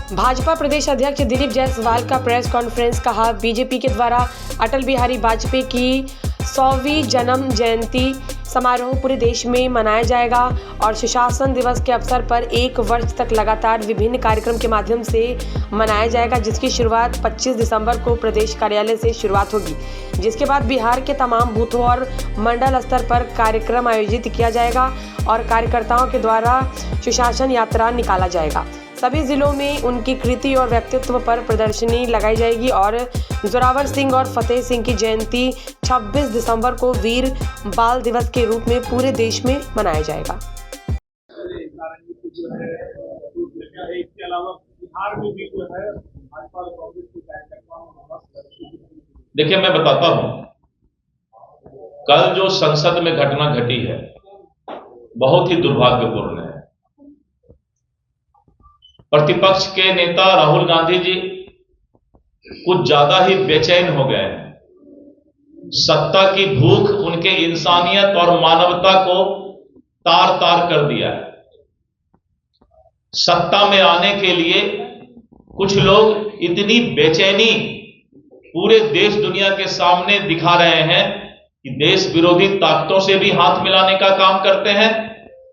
भाजपा प्रदेश अध्यक्ष दिलीप जायसवाल का press conference. कहा, बीजेपी के द्वारा अटल बिहारी वाजपेयी की 100वीं जन्म जयंती समारोह पूरे देश में मनाया जाएगा और सुशासन दिवस के अवसर पर 1 वर्ष तक लगातार विभिन्न कार्यक्रम के माध्यम से मनाया जाएगा, जिसकी शुरुआत 25 दिसंबर को प्रदेश कार्यालय से शुरुआत होगी, जिसके बाद बिहार के तमाम बूथों और मंडल स्तर पर कार्यक्रम आयोजित किया जाएगा और कार्यकर्ताओं के द्वारा सुशासन यात्रा निकाला जाएगा। सभी जिलों में उनकी कृति और व्यक्तित्व पर प्रदर्शनी लगाई जाएगी और जोरावर सिंह और फतेह सिंह की जयंती 26 दिसंबर को वीर बाल दिवस के रूप में पूरे देश में मनाया जाएगा। देखिए, मैं बताता हूं, कल जो संसद में घटना घटी है बहुत ही दुर्भाग्यपूर्ण है। प्रतिपक्ष के नेता राहुल गांधी जी कुछ ज्यादा ही बेचैन हो गए हैं। सत्ता की भूख उनके इंसानियत और मानवता को तार तार कर दिया है। सत्ता में आने के लिए कुछ लोग इतनी बेचैनी पूरे देश दुनिया के सामने दिखा रहे हैं कि देश विरोधी ताकतों से भी हाथ मिलाने का काम करते हैं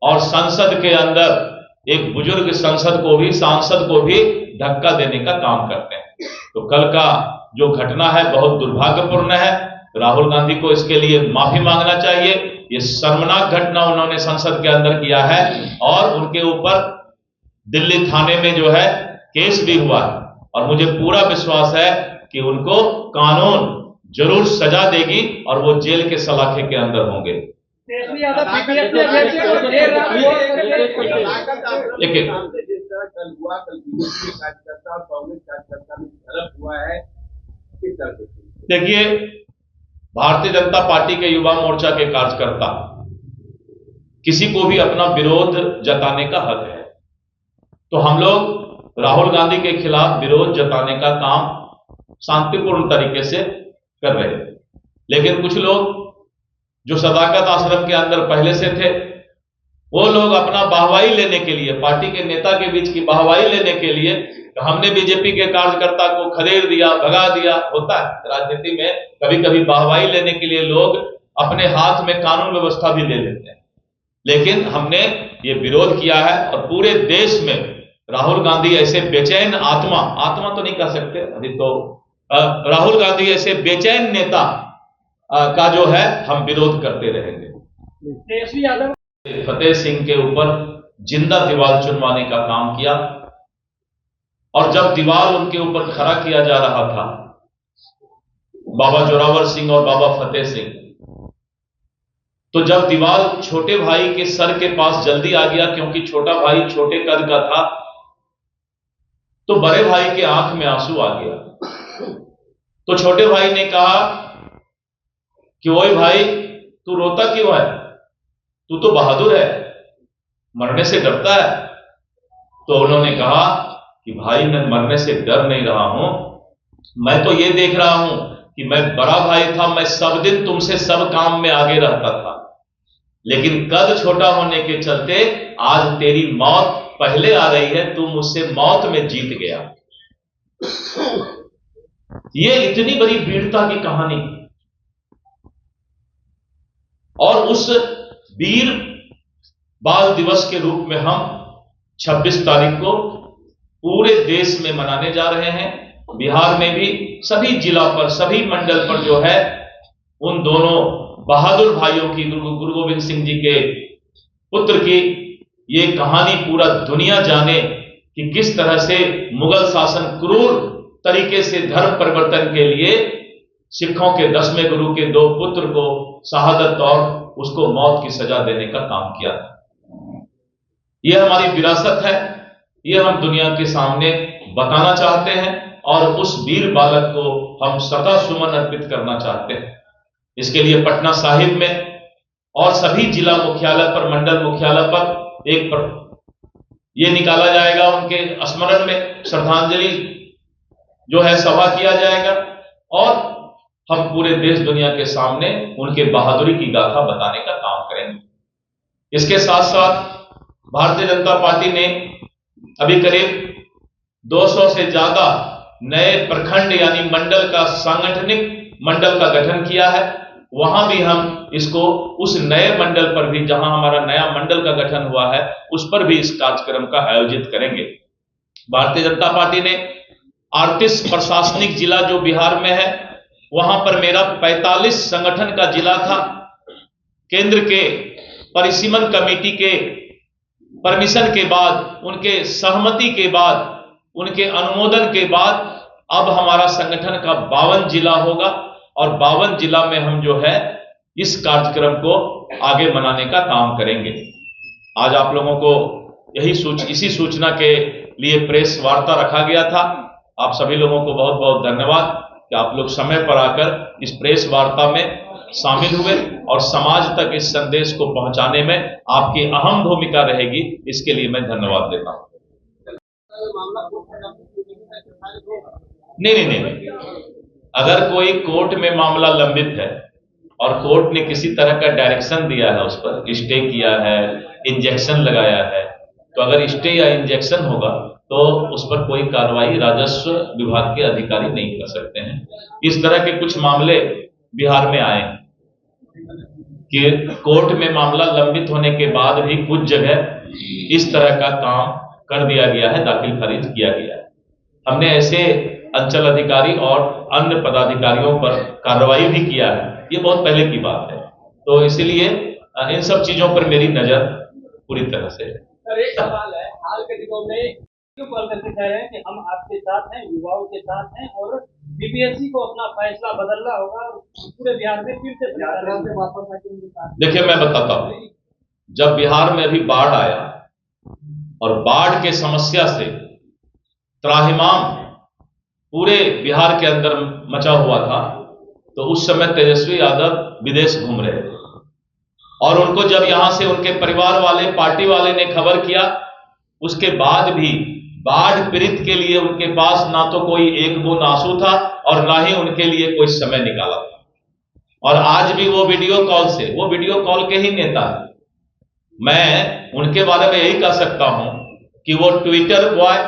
और संसद के अंदर एक बुजुर्ग सांसद को भी धक्का देने का काम करते हैं। तो कल का जो घटना है बहुत दुर्भाग्यपूर्ण है। राहुल गांधी को इसके लिए माफी मांगना चाहिए। ये शर्मनाक घटना उन्होंने संसद के अंदर किया है और उनके ऊपर दिल्ली थाने में जो है केस भी हुआ है और मुझे पूरा विश्वास है कि उनको कानून जरूर सजा देगी और वो जेल के सलाखे के अंदर होंगे। देखिए, भारतीय जनता पार्टी के युवा मोर्चा के कार्यकर्ता किसी को भी अपना विरोध जताने का हक है, तो हम लोग राहुल गांधी के खिलाफ विरोध जताने का काम शांतिपूर्ण तरीके से कर रहे हैं। लेकिन कुछ लोग जो सदाकत आश्रम के अंदर पहले से थे, वो लोग अपना वाहवाही लेने के लिए, पार्टी के नेता के बीच की वाहवाही लेने के लिए हमने बीजेपी के कार्यकर्ता को खदेड़ दिया, भगा दिया। होता है राजनीति में, कभी कभी वाहवाही लेने के लिए लोग अपने हाथ में कानून व्यवस्था भी ले लेते हैं। लेकिन हमने ये विरोध किया है और पूरे देश में राहुल गांधी ऐसे बेचैन आत्मा तो नहीं कह सकते अभी, तो राहुल गांधी ऐसे बेचैन नेता का जो है हम विरोध करते रहेंगे। फतेह सिंह के ऊपर जिंदा दीवार चुनवाने का काम किया और जब दीवार उनके ऊपर खड़ा किया जा रहा था, बाबा जोरावर सिंह और बाबा फतेह सिंह, तो जब दीवार छोटे भाई के सर के पास जल्दी आ गया क्योंकि छोटा भाई छोटे कद का था, तो बड़े भाई के आंख में आंसू आ गया। तो छोटे भाई ने कहा कि ओए भाई, तू रोता क्यों है? तू तो बहादुर है, मरने से डरता है। तो उन्होंने कहा कि भाई, मैं मरने से डर नहीं रहा हूं, मैं तो ये देख रहा हूं कि मैं बड़ा भाई था, मैं सब दिन तुमसे सब काम में आगे रहता था, लेकिन कद छोटा होने के चलते आज तेरी मौत पहले आ रही है, तू मुझसे मौत में जीत गया। ये इतनी बड़ी वीरता की कहानी और उस वीर बाल दिवस के रूप में हम 26 तारीख को पूरे देश में मनाने जा रहे हैं। बिहार में भी सभी जिला पर, सभी मंडल पर जो है उन दोनों बहादुर भाइयों की, गुरु गोविंद सिंह जी के पुत्र की ये कहानी पूरा दुनिया जाने कि किस तरह से मुगल शासन क्रूर तरीके से धर्म परिवर्तन के लिए सिखों के 10वें गुरु के 2 पुत्र को शहादत और उसको मौत की सजा देने का काम किया था। यह हमारी विरासत है, यह हम दुनिया के सामने बताना चाहते हैं और उस वीर बालक को हम सदा सुमन अर्पित करना चाहते हैं। इसके लिए पटना साहिब में और सभी जिला मुख्यालय पर, मंडल मुख्यालय पर ये निकाला जाएगा, उनके स्मरण में श्रद्धांजलि जो है सभा किया जाएगा और हम पूरे देश दुनिया के सामने उनके बहादुरी की गाथा बताने का काम करेंगे। इसके साथ साथ भारतीय जनता पार्टी ने अभी करीब 200 से ज्यादा नए प्रखंड यानी मंडल का सांगठनिक मंडल का गठन किया है। वहां भी हम इसको उस नए मंडल पर भी, जहां हमारा नया मंडल का गठन हुआ है, उस पर भी इस कार्यक्रम का आयोजित करेंगे। भारतीय जनता पार्टी ने 38 प्रशासनिक जिला जो बिहार में है, वहां पर मेरा 45 संगठन का जिला था। केंद्र के परिसीमन कमेटी के परमिशन के बाद, उनके सहमति के बाद, उनके अनुमोदन के बाद अब हमारा संगठन का 52 जिला होगा और 52 जिला में हम जो है इस कार्यक्रम को आगे मनाने का काम करेंगे। आज आप लोगों को इसी सूचना के लिए प्रेस वार्ता रखा गया था। आप सभी लोगों को बहुत बहुत धन्यवाद कि आप लोग समय पर आकर इस प्रेस वार्ता में शामिल हुए और समाज तक इस संदेश को पहुंचाने में आपकी अहम भूमिका रहेगी, इसके लिए मैं धन्यवाद देता हूं। नहीं, अगर कोई कोर्ट में मामला लंबित है और कोर्ट ने किसी तरह का डायरेक्शन दिया है, उस पर स्टे किया है, इंजेक्शन लगाया है, तो अगर स्टे या इंजेक्शन होगा तो उस पर कोई कार्रवाई राजस्व विभाग के अधिकारी नहीं कर सकते हैं। इस तरह के कुछ मामले बिहार में आए कि कोर्ट में मामला लंबित होने के बाद भी कुछ जगह इस तरह का काम कर दिया गया है, दाखिल खारिज किया गया है। हमने ऐसे अंचल अधिकारी और अन्य पदाधिकारियों पर कार्रवाई भी किया है, ये बहुत पहले की बात है। तो इसीलिए इन सब चीजों पर मेरी नजर पूरी तरह से है। सर, एक सवाल है, हाल के दिनों में क्यों कॉल करके कह रहे हैं कि हम आपके साथ हैं, युवाओं के साथ हैं और बीपीएससी को अपना फैसला बदलना होगा और पूरे बिहार में फिर से वापस। देखिए, मैं बताता हूं, जब बिहार में अभी बाढ़ आया और बाढ़ के समस्या से त्राहिमाम पूरे बिहार के अंदर मचा हुआ था, तो उस समय तेजस्वी यादव विदेश घूम रहे थे और उनको जब यहां से उनके परिवार वाले, पार्टी वाले ने खबर किया, उसके बाद भी बाढ़ पीड़ित के लिए उनके पास ना तो कोई एक बूंद आंसू था और ना ही उनके लिए कोई समय निकाला था। और आज भी वो वीडियो कॉल के ही नेता है। मैं उनके बारे में यही कह सकता हूं कि वो ट्विटर बॉय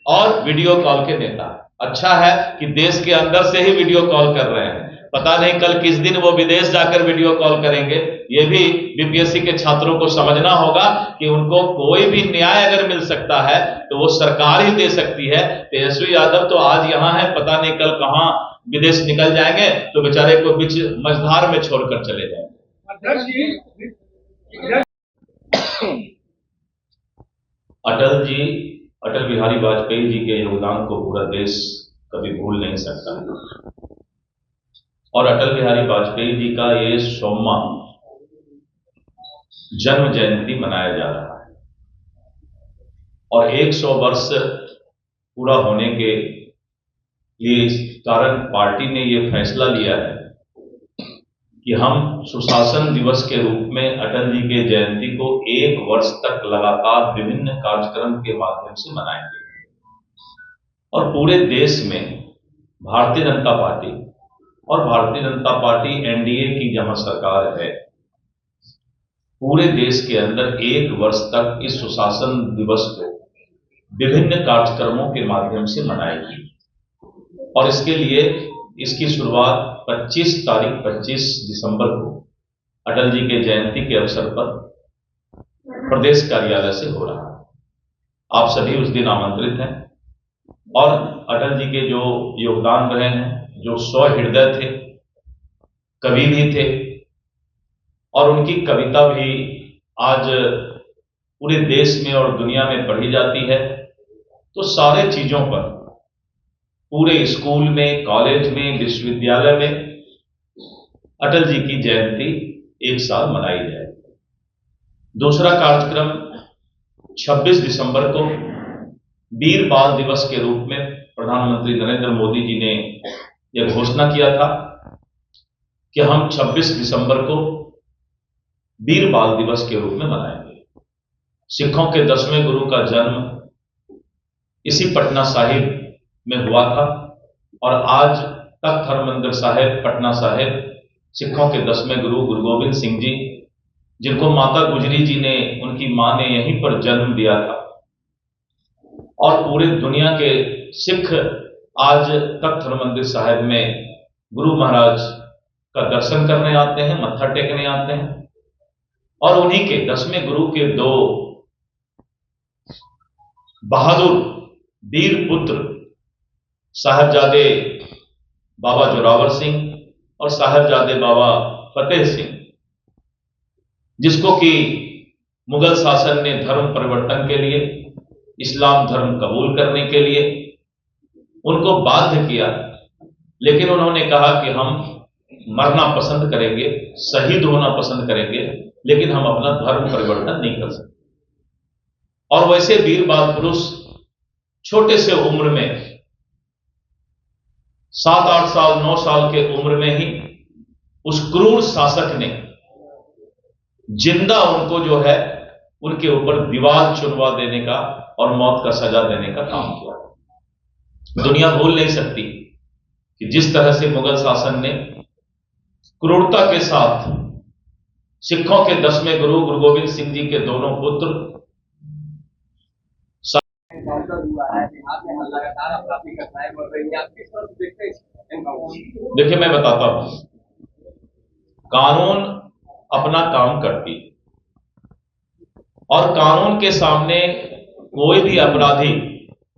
और वीडियो कॉल के नेता। अच्छा है कि देश के अंदर से ही वीडियो कॉल कर रहे हैं, पता नहीं कल किस दिन वो विदेश जाकर वीडियो कॉल करेंगे। ये भी बीपीएससी के छात्रों को समझना होगा कि उनको कोई भी न्याय अगर मिल सकता है तो वो सरकार ही दे सकती है। तेजस्वी यादव तो आज यहां है, पता नहीं कल कहां विदेश निकल जाएंगे, तो बेचारे को बीच मझधार में छोड़कर चले जाएंगे। अटल बिहारी वाजपेयी जी के योगदान को पूरा देश कभी भूल नहीं सकता और अटल बिहारी वाजपेयी जी का ये 100वां जन्म जयंती मनाया जा रहा है और 100 वर्ष पूरा होने के लिए इस कारण पार्टी ने ये फैसला लिया है कि हम सुशासन दिवस के रूप में अटल जी के जयंती को 1 वर्ष तक लगातार विभिन्न कार्यक्रम के माध्यम से मनाएंगे और पूरे देश में भारतीय जनता पार्टी और भारतीय जनता पार्टी एनडीए की जहां सरकार है, पूरे देश के अंदर 1 वर्ष तक इस सुशासन दिवस को विभिन्न कार्यक्रमों के माध्यम से मनाएगी और इसके लिए इसकी शुरुआत 25 दिसंबर को अटल जी के जयंती के अवसर पर प्रदेश कार्यालय से हो रहा है। आप सभी उस दिन आमंत्रित हैं और अटल जी के जो योगदान रहे हैं, जो सहृदय थे, कवि भी थे और उनकी कविता भी आज पूरे देश में और दुनिया में पढ़ी जाती है, तो सारे चीजों पर पूरे स्कूल में, कॉलेज में, विश्वविद्यालय में अटल जी की जयंती 1 साल मनाई जाएगी। दूसरा कार्यक्रम 26 दिसंबर को वीर बाल दिवस के रूप में प्रधानमंत्री नरेंद्र मोदी जी ने यह घोषणा किया था कि हम 26 दिसंबर को वीर बाल दिवस के रूप में मनाएंगे। सिखों के 10वें गुरु का जन्म इसी पटना साहिब में हुआ था और आज तख्त हरमंदिर साहिब, पटना साहिब, सिखों के 10वें गुरु गुरु गोविंद सिंह जी, जिनको माता गुजरी जी ने, उनकी मां ने यहीं पर जन्म दिया था और पूरे दुनिया के सिख आज तख्त हरमंदिर साहिब में गुरु महाराज का दर्शन करने आते हैं, मत्था टेकने आते हैं। और उन्हीं के 10वें गुरु के 2 बहादुर वीर पुत्र साहिबजादे बाबा जोरावर सिंह और साहिबजादे बाबा फतेह सिंह, जिसको कि मुगल शासन ने धर्म परिवर्तन के लिए, इस्लाम धर्म कबूल करने के लिए उनको बाध्य किया, लेकिन उन्होंने कहा कि हम मरना पसंद करेंगे, शहीद होना पसंद करेंगे, लेकिन हम अपना धर्म परिवर्तन नहीं कर सकते। और वैसे वीर बाल पुरुष छोटे से उम्र में 7-8 साल 9 साल के उम्र में ही उस क्रूर शासक ने जिंदा उनको जो है उनके ऊपर दीवार चुनवा देने का और मौत का सजा देने का काम किया। दुनिया भूल नहीं सकती कि जिस तरह से मुगल शासन ने क्रूरता के साथ सिखों के 10वें गुरु गुरु गोविंद सिंह जी के दोनों पुत्र लगातार अपराधी घटनाएं बढ़ रही हैं, आप किस तरह से देखते हैं? देखिए, मैं बताता हूं, कानून अपना काम करती और कानून के सामने कोई भी अपराधी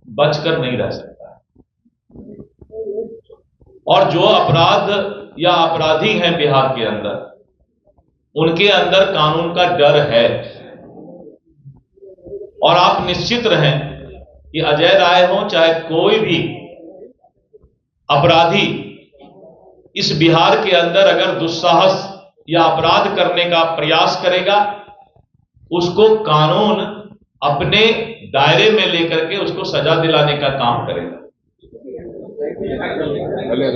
बचकर नहीं रह सकता है। और जो अपराध या अपराधी हैं बिहार के अंदर, उनके अंदर कानून का डर है। और आप निश्चित रहें कि अजय राय हो चाहे कोई भी अपराधी इस बिहार के अंदर अगर दुस्साहस या अपराध करने का प्रयास करेगा, उसको कानून अपने दायरे में लेकर के उसको सजा दिलाने का काम करेगा।